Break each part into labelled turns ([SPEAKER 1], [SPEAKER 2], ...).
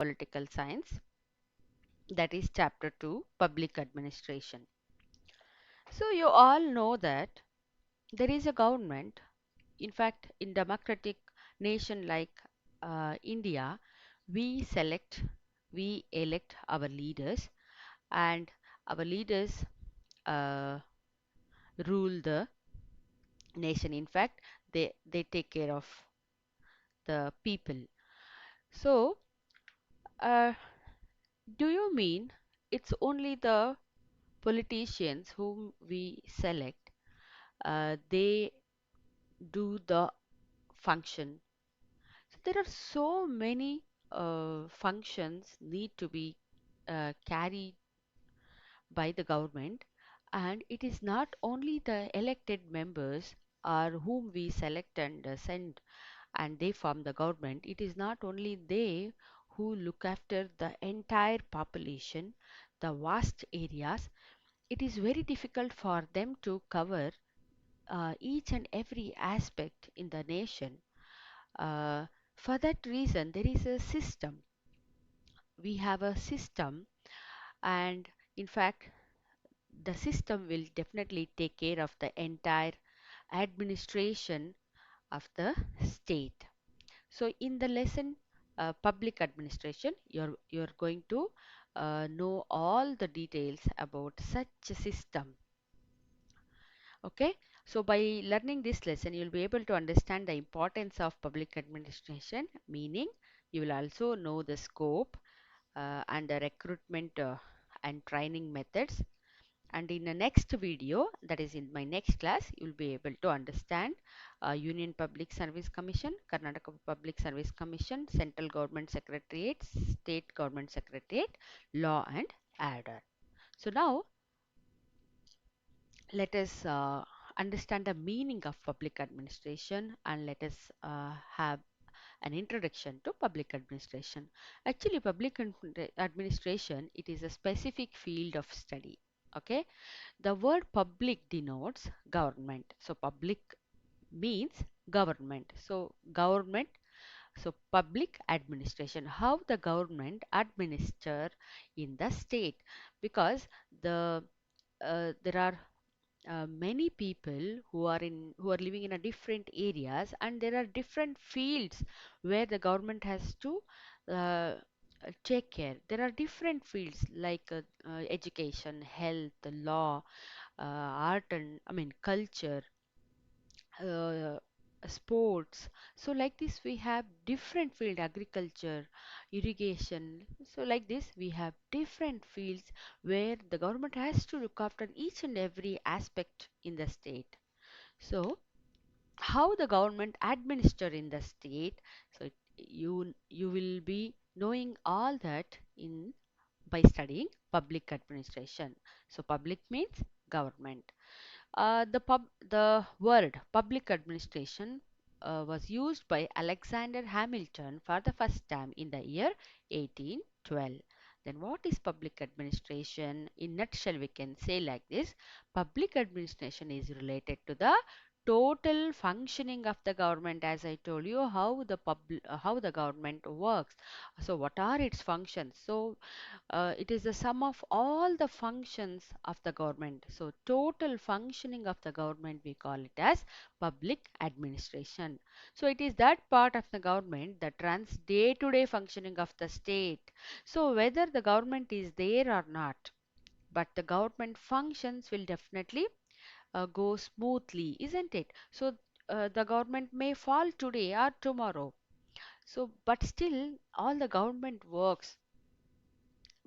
[SPEAKER 1] Political Science, that is Chapter 2, Public Administration. So you all know that there is a government. In fact, in democratic nation like India, we select, we elect our leaders, and our leaders uh, rule the nation. In fact, they take care of the people. So, uh, do you mean it's only the politicians whom we select? They do the function. So there are so many functions need to be carried by the government, and it is not only the elected members or whom we select and send and they form the government. It is not only they who look after the entire population, the vast areas. It is very difficult for them to cover each and every aspect in the nation. Uh, for that reason, there is a system. We have a system, and in fact, the system will definitely take care of the entire administration of the state. So, in the lesson public administration, you're going to know all the details about such a system. Okay, so by learning this lesson, you'll be able to understand the importance of public administration, meaning you will also know the scope and the recruitment and training methods. And in the next video, that is in my next class, you will be able to understand Union Public Service Commission, Karnataka Public Service Commission, Central Government Secretariat, State Government Secretariat, Law and Order. So now let us understand the meaning of public administration, and let us have an introduction to public administration. Actually, administration, it is a specific field of study. Okay, the word public denotes government. So public means government. So government, so public administration, how the government administer in the state, because there are many people who are living in a different areas, and there are different fields where the government has to take care. There are different fields like education, health, law, art, and I mean culture, uh, sports. So like this we have different field, agriculture, irrigation. So like this we have different fields where the government has to look after each and every aspect in the state. So how the government administer in the state, so you will be knowing all that in by studying public administration. So public means government. The word public administration was used by Alexander Hamilton for the first time in the year 1812. Then what is public administration? In nutshell, we can say like this: public administration is related to the total functioning of the government. As I told you, how the government works. So what are its functions? So it is the sum of all the functions of the government. So total functioning of the government, we call it as public administration. So it is that part of the government that runs day-to-day functioning of the state. So whether the government is there or not, but the government functions will definitely go smoothly, isn't it? So the government may fall today or tomorrow. So, but still, all the government works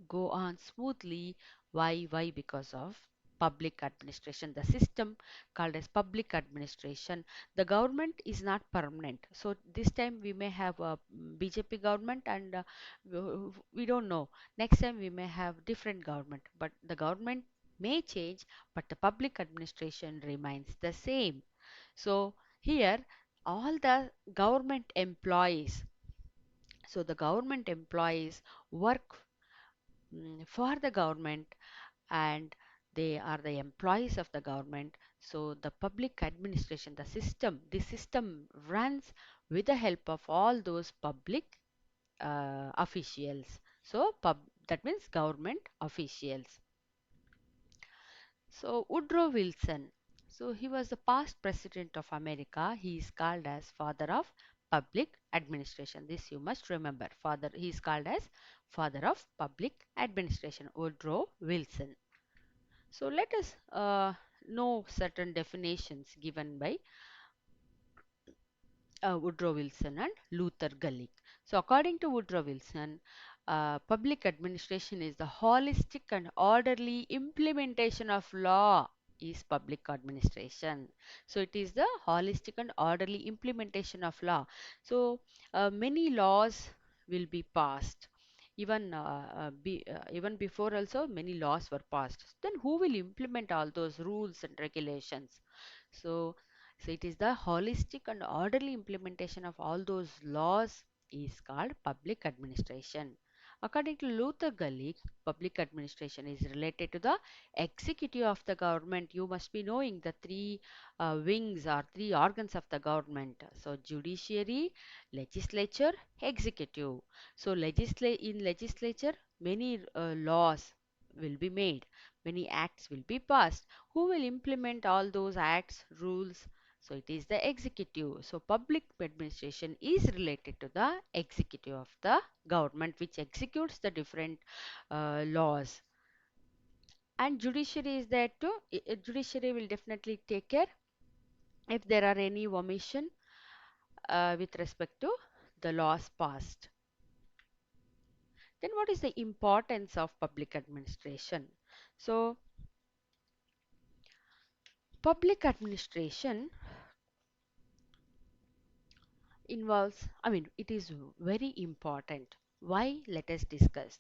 [SPEAKER 1] go on smoothly. Why? Because of public administration, the system called as public administration. The government is not permanent. So this time we may have a BJP government, and we don't know. Next time we may have different government, but the government may change, but the public administration remains the same. So here all the government employees, so the government employees work for the government, and they are the employees of the government. So the public administration, the system, the system runs with the help of all those public officials. So that means government officials. So Woodrow Wilson. So he was the past president of America. He is called as father of public administration. This you must remember. Father, he is called as father of public administration, Woodrow Wilson. So let us know certain definitions given by Woodrow Wilson and Luther Gulick. So, according to Woodrow Wilson, public administration is the holistic and orderly implementation of law is public administration. So, it is the holistic and orderly implementation of law. So, many laws will be passed. Even before also many laws were passed. Then who will implement all those rules and regulations? So, so it is the holistic and orderly implementation of all those laws is called public administration. According to Luther Gulick, public administration is related to the executive of the government. You must be knowing the three wings or three organs of the government. So judiciary, legislature, executive. So in legislature, many laws will be made, many acts will be passed. Who will implement all those acts, rules? So it is the executive. So public administration is related to the executive of the government which executes the different laws. And judiciary is there too. Judiciary will definitely take care if there are any omission with respect to the laws passed. Then what is the importance of public administration? So public administration involves, I mean, it is very important. Why? Let us discuss.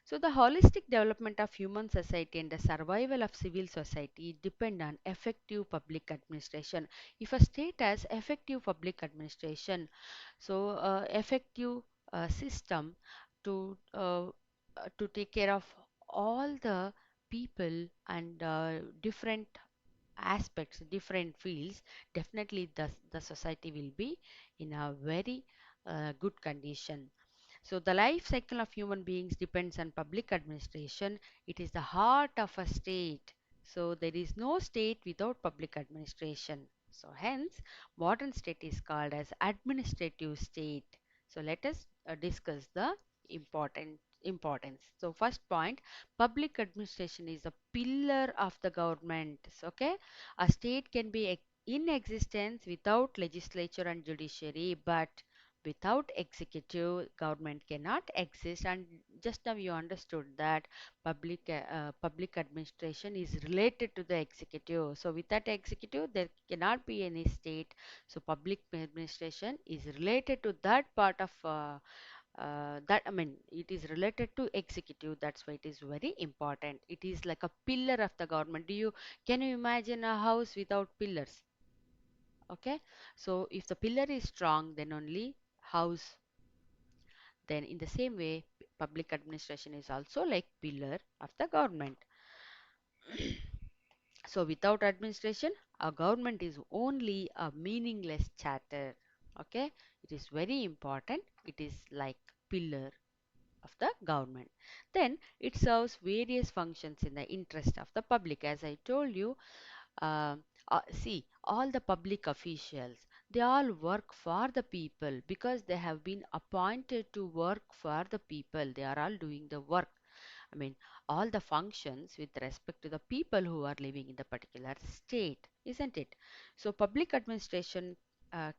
[SPEAKER 1] So, the holistic development of human society and the survival of civil society depend on effective public administration. If a state has effective public administration, so effective system to take care of all the people and different aspects, different fields, definitely the society will be in a very good condition. So the life cycle of human beings depends on public administration. It is the heart of a state. So there is no state without public administration. So hence modern state is called as administrative state. So let us discuss the importance. So first point, public administration is a pillar of the government. So, okay, a state can be in existence without legislature and judiciary, but without executive government cannot exist. And just now you understood that public administration is related to the executive. So without executive there cannot be any state. So public administration is related to that part of that, I mean, it is related to executive. That's why it is very important. It is like a pillar of the government. Can you imagine a house without pillars? Okay, so if the pillar is strong, then only house. Then in the same way, public administration is also like pillar of the government. So without administration, a government is only a meaningless charter. Okay, it is very important. It is like pillar of the government. Then it serves various functions in the interest of the public. As I told you, see, all the public officials, they all work for the people because they have been appointed to work for the people. They are all doing the work. I mean, all the functions with respect to the people who are living in the particular state, isn't it? So, public administration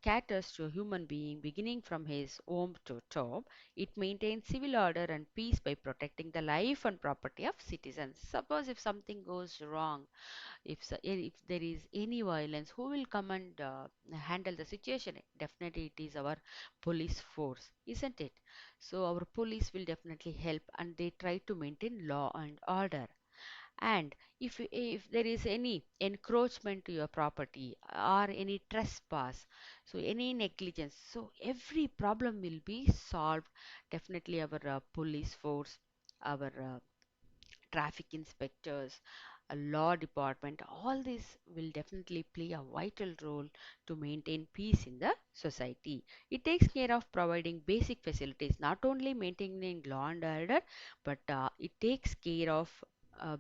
[SPEAKER 1] caters to a human being beginning from his home to top. It maintains civil order and peace by protecting the life and property of citizens. Suppose if something goes wrong, if there is any violence, who will come and handle the situation? Definitely it is our police force, isn't it? So our police will definitely help and they try to maintain law and order. And if there is any encroachment to your property or any trespass, so any negligence, so every problem will be solved. Definitely our police force, our traffic inspectors, a law department, all these will definitely play a vital role to maintain peace in the society. It takes care of providing basic facilities, not only maintaining law and order, but it takes care of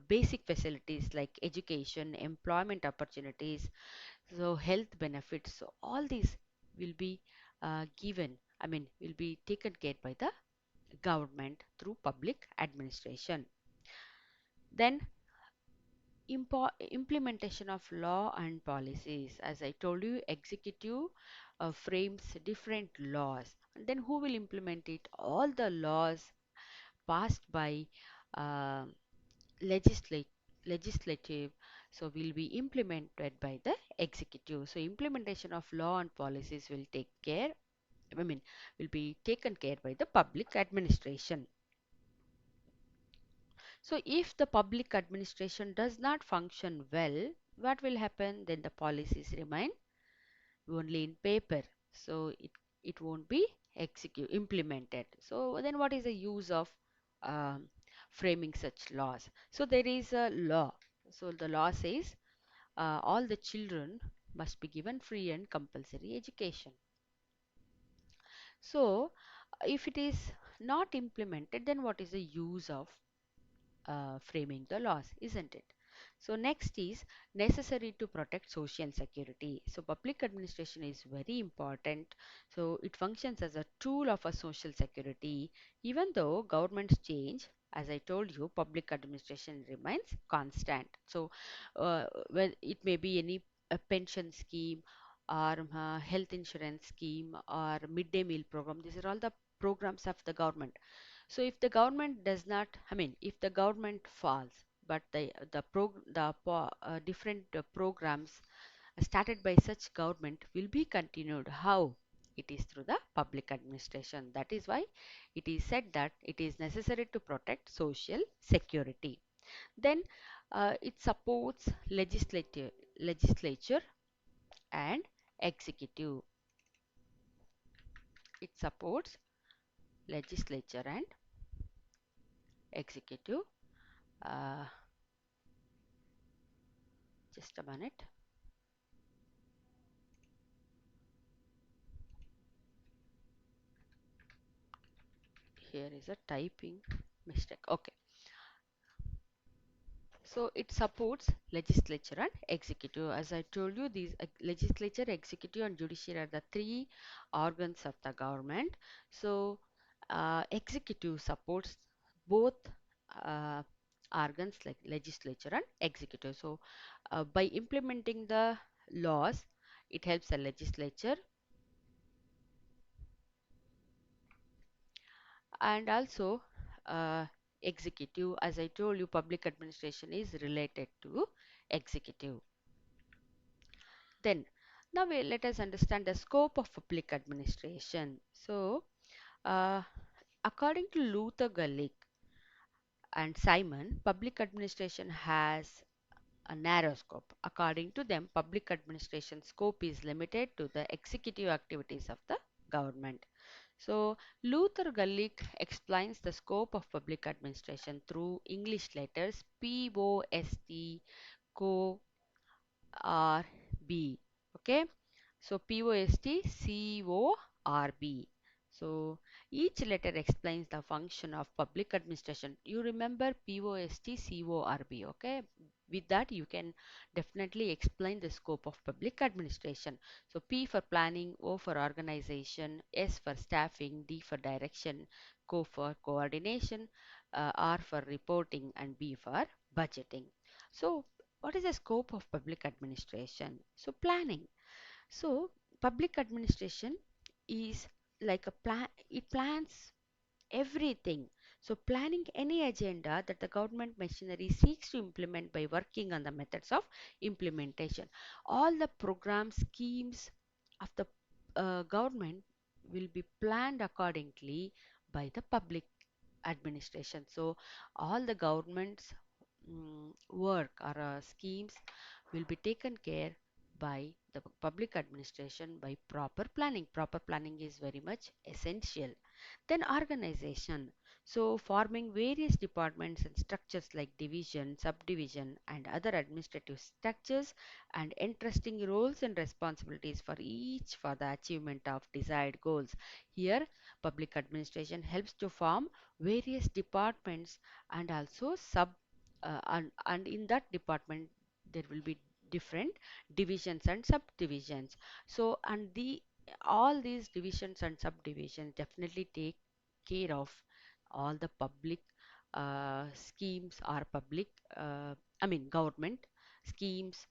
[SPEAKER 1] basic facilities like education, employment opportunities, so health benefits. So all these will be will be taken care by the government through public administration. Then implementation of law and policies. As I told you, executive frames different laws, and then who will implement it? All the laws passed by uh, legislate legislative, so will be implemented by the executive. So implementation of law and policies will take care, I mean, will be taken care by the public administration. So if the public administration does not function well, what will happen? Then the policies remain only in paper. So it won't be implemented. So then what is the use of um, framing such laws? So there is a law. So the law says all the children must be given free and compulsory education. So if it is not implemented, then what is the use of framing the laws, isn't it? So next is necessary to protect social security. So public administration is very important. So it functions as a tool of a social security. Even though governments change, as I told you, public administration remains constant. So well, it may be any a pension scheme or health insurance scheme or midday meal program. These are all the programs of the government. So if the government does not, if the government falls, but the different programs started by such government will be continued. How? It is through the public administration. That is why it is said that it is necessary to protect social security. Then it supports legislature and executive. It supports legislature and executive. Uh, just a minute. Here is a typing mistake. Okay. So it supports legislature and executive. As I told you, these legislature, executive, and judiciary are the three organs of the government. So executive supports both uh, organs like legislature and executive. So by implementing the laws, it helps the legislature, and also uh, executive. As I told you, public administration is related to executive. Then now let us understand the scope of public administration. So uh, according to Luther Gulick and Simon, public administration has a narrow scope. According to them, public administration scope is limited to the executive activities of the government. So Luther Gulick explains the scope of public administration through English letters POST, CO, R, B. Okay. So POST, CORB. So each letter explains the function of public administration. You remember POST, CORB. Okay. With that, you can definitely explain the scope of public administration. So P for planning, O for organization, S for staffing, D for direction, CO for coordination, R for reporting, and B for budgeting. So what is the scope of public administration? So planning. So public administration is like a plan, it plans everything. So planning any agenda that the government machinery seeks to implement by working on the methods of implementation. All the program schemes of the government will be planned accordingly by the public administration. So all the government's work or schemes will be taken care by the public administration by proper planning. Proper planning is very much essential. Then organization. So forming various departments and structures like division, subdivision and other administrative structures and entrusting roles and responsibilities for each for the achievement of desired goals. Here public administration helps to form various departments and also and in that department there will be different divisions and subdivisions. So and the all these divisions and subdivisions definitely take care of all the public schemes or public I mean government schemes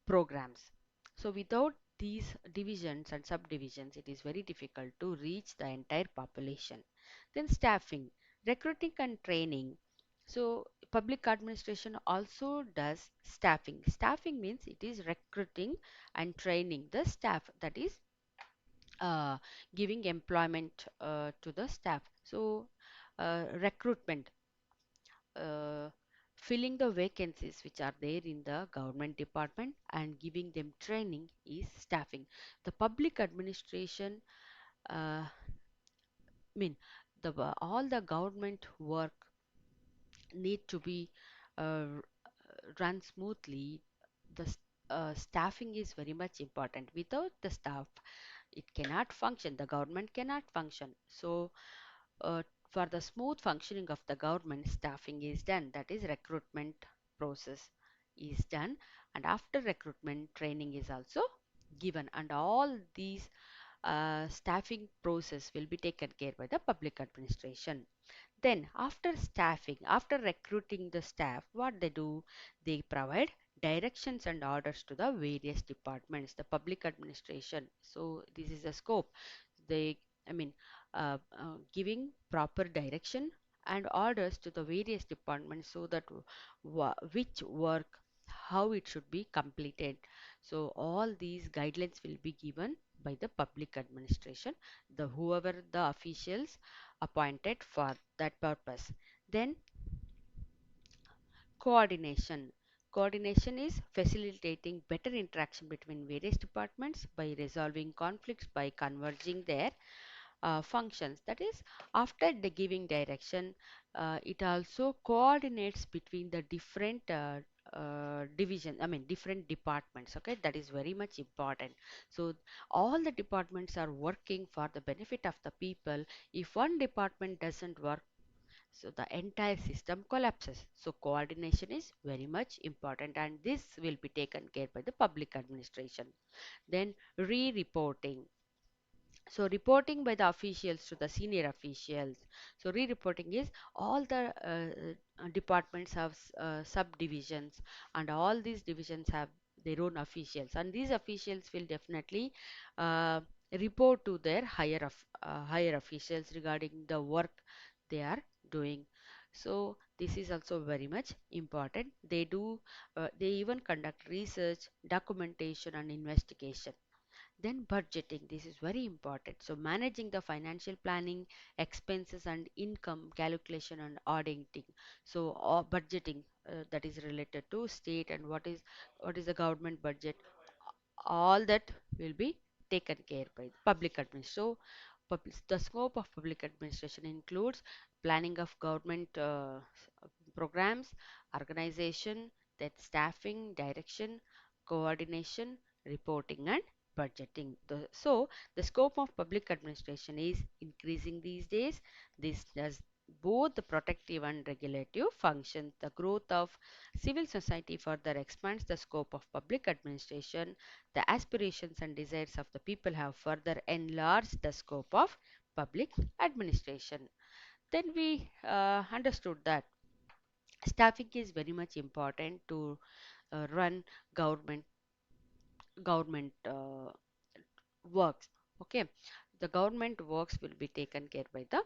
[SPEAKER 1] programs. So without these divisions and subdivisions, it is very difficult to reach the entire population. Then staffing, recruiting and training. So public administration also does staffing. Staffing means it is recruiting and training the staff, that is uh, giving employment to the staff. So recruitment, uh, filling the vacancies which are there in the government department and giving them training is staffing. The public administration mean all the government work need to be uh, run smoothly. The staffing is very much important. Without the staff, it cannot function. The government cannot function. So uh, for the smooth functioning of the government, staffing is done, that is recruitment process is done, and after recruitment training is also given, and all these staffing process will be taken care by the public administration. Then after staffing, after recruiting the staff, what they do, they provide directions and orders to the various departments, the public administration. So this is the scope. They, I mean, giving proper direction and orders to the various departments so that which work, how it should be completed. So all these guidelines will be given by the public administration, the whoever the officials appointed for that purpose. Then coordination. Coordination is facilitating better interaction between various departments by resolving conflicts by converging their functions. That is, after the giving direction, it also coordinates between the different division, I mean different departments. Okay, that is very much important. So all the departments are working for the benefit of the people. If one department doesn't work, so the entire system collapses. So coordination is very much important, and this will be taken care by the public administration. Then re-reporting. So reporting by the officials to the senior officials. So re-reporting is all the departments have subdivisions, and all these divisions have their own officials, and these officials will definitely uh, report to their higher officials regarding the work they are doing. So this is also very much important. They even conduct research, documentation and investigation. Then budgeting, this is very important. So managing the financial planning, expenses and income calculation and auditing. So budgeting, that is related to state, and what is the government budget, all that will be taken care by the public administration. So the scope of public administration includes planning of government programs, organization, then staffing, direction, coordination, reporting, and budgeting. So the scope of public administration is increasing these days. This does both the protective and regulative functions. The growth of civil society further expands the scope of public administration. The aspirations and desires of the people have further enlarged the scope of public administration. Then we understood that staffing is very much important to run government works. Okay, the government works will be taken care by the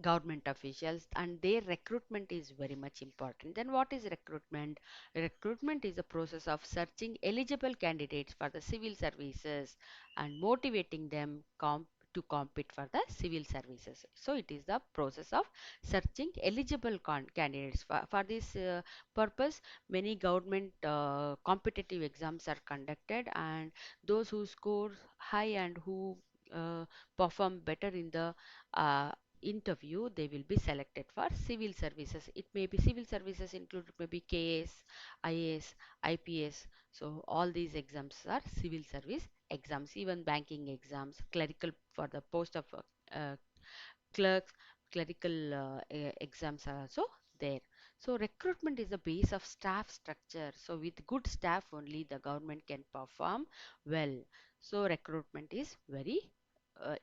[SPEAKER 1] government officials, and their recruitment is very much important. Then what is recruitment? Recruitment is a process of searching eligible candidates for the civil services and motivating them to compete for the civil services. So it is the process of searching eligible candidates. For this purpose, many government competitive exams are conducted, and those who score high and who uh, perform better in the uh, interview, they will be selected for civil services. It may be civil services include maybe KS, IAS, IPS. So all these exams are civil service exams, even banking exams, clerical for the post of clerks, clerical exams are also there. So recruitment is the base of staff structure. So with good staff only the government can perform well. So recruitment is very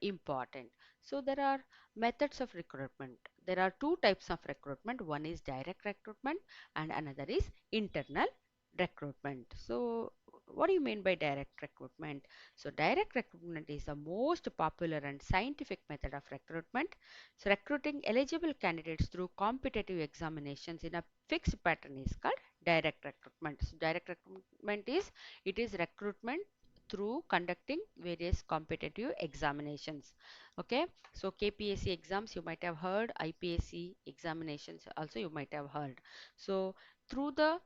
[SPEAKER 1] important. So there are methods of recruitment. There are two types of recruitment. One is direct recruitment and another is internal recruitment. So what do you mean by direct recruitment? So direct recruitment is the most popular and scientific method of recruitment. So recruiting eligible candidates through competitive examinations in a fixed pattern is called direct recruitment. So direct recruitment is, it is recruitment through conducting various competitive examinations. Okay, so KPSC exams you might have heard, IPSC examinations also you might have heard. So through the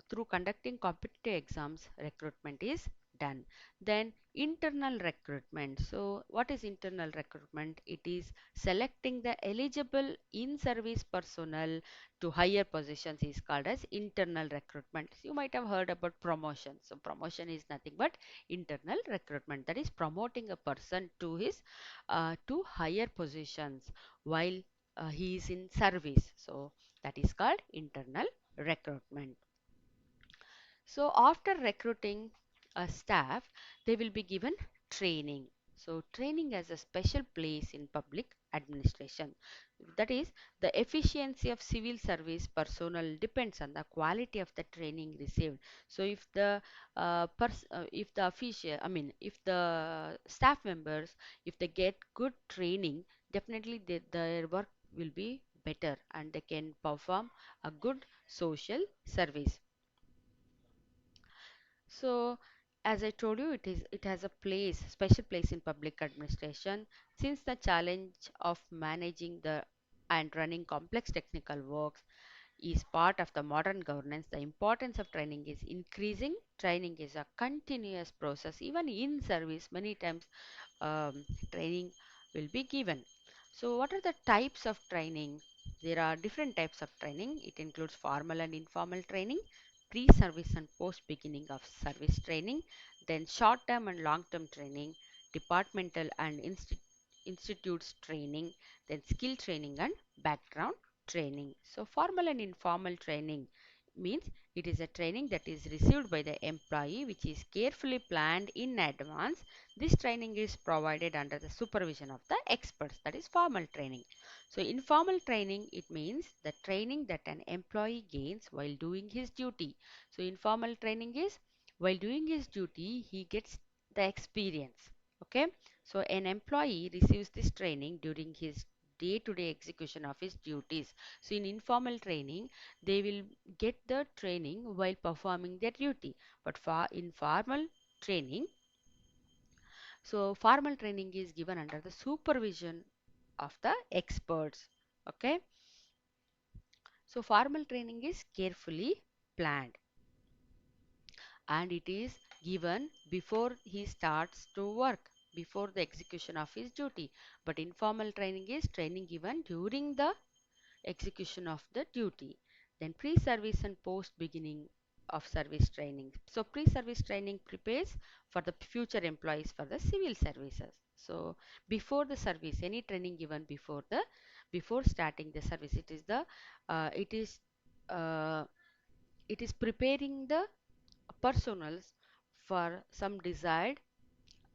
[SPEAKER 1] through conducting competitive exams, recruitment is done. Then internal recruitment. So what is internal recruitment? It is selecting the eligible in-service personnel to higher positions is called as internal recruitment. You might have heard about promotion. So promotion is nothing but internal recruitment. That is promoting a person to his to higher positions while he is in service. So that is called internal recruitment. So after recruiting a staff, they will be given training. So training has a special place in public administration. That is, the efficiency of civil service personnel depends on the quality of the training received. So if the official, I mean, if the staff members, if they get good training, definitely their work will be better and they can perform a good social service. So, as I told you, it has a place, special place in public administration, since the challenge of managing the and running complex technical works is part of the modern governance. The importance of training is increasing. Training is a continuous process. Even in service, many times training will be given. So, what are the types of training? There are different types of training. It includes formal and informal training, pre-service and post-beginning of service training, then short-term and long-term training, departmental and institutes training, then skill training and background training. So, formal and informal training means it is a training that is received by the employee which is carefully planned in advance. This training is provided under the supervision of the experts, that is formal training. So informal training, it means the training that an employee gains while doing his duty. So informal training is while doing his duty he gets the experience. Okay, so an employee receives this training during his day-to-day execution of his duties. So in informal training they will get the training while performing their duty, but for informal training, so formal training is given under the supervision of the experts. Okay, so formal training is carefully planned and it is given before he starts to work, before the execution of his duty. But informal training is training given during the execution of the duty. Then pre-service and post-beginning of service training. So pre-service training prepares for the future employees for the civil services. So before the service, any training given before starting the service, it is the uh, it is uh, it is preparing the personals for some desired,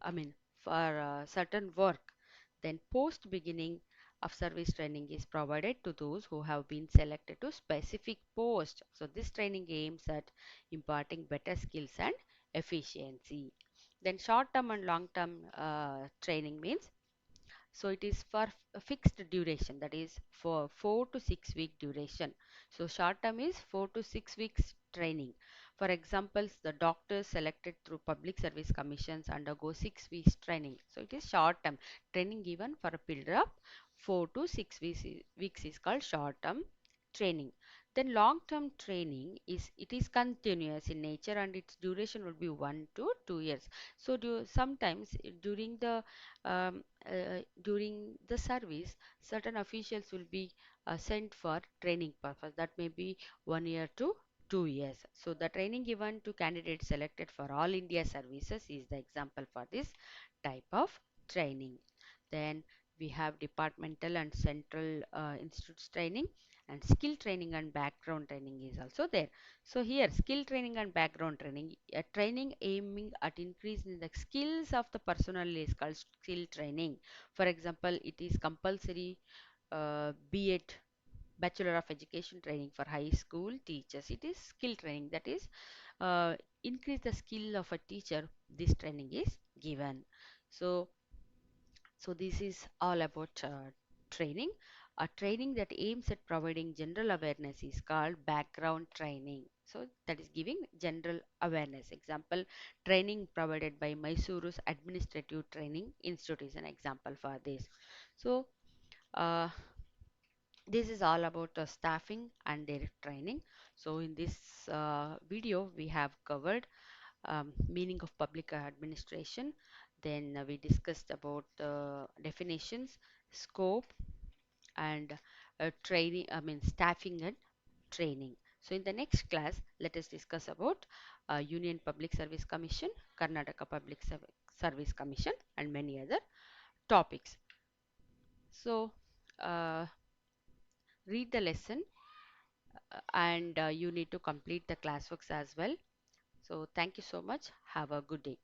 [SPEAKER 1] I mean, for certain work. Then post beginning of service training is provided to those who have been selected to specific post. So this training aims at imparting better skills and efficiency. Then short term and long term training means, so it is for a fixed duration, that is for 4 to 6 week duration. So short term is 4 to 6 weeks training. For examples, the doctors selected through public service commissions undergo 6 weeks training. So it is short term training given for a period of 4 to 6 weeks is called short term training. Then long-term training is it is continuous in nature and its duration would be 1 to 2 years. So sometimes during the service, certain officials will be sent for training purpose. That may be 1 year to 2 years. So the training given to candidates selected for all India services is the example for this type of training. Then we have departmental and central institutes training, and skill training and background training is also there. So here skill training and background training, a training aiming at increasing the skills of the personnel is called skill training. For example, it is compulsory B.Ed, Bachelor of Education training for high school teachers. It is skill training, that is increase the skill of a teacher. This training is given. So this is all about training. A training that aims at providing general awareness is called background training. So that is giving general awareness. Example, training provided by Mysoru's Administrative Training Institute is an example for this. So uh, this is all about staffing and their training. So in this video, we have covered meaning of public administration. Then we discussed about definitions, scope, and training, I mean staffing and training. So in the next class, let us discuss about Union Public Service Commission, Karnataka Service Commission, and many other topics. So uh, read the lesson and you need to complete the classworks as well. So thank you so much. Have a good day.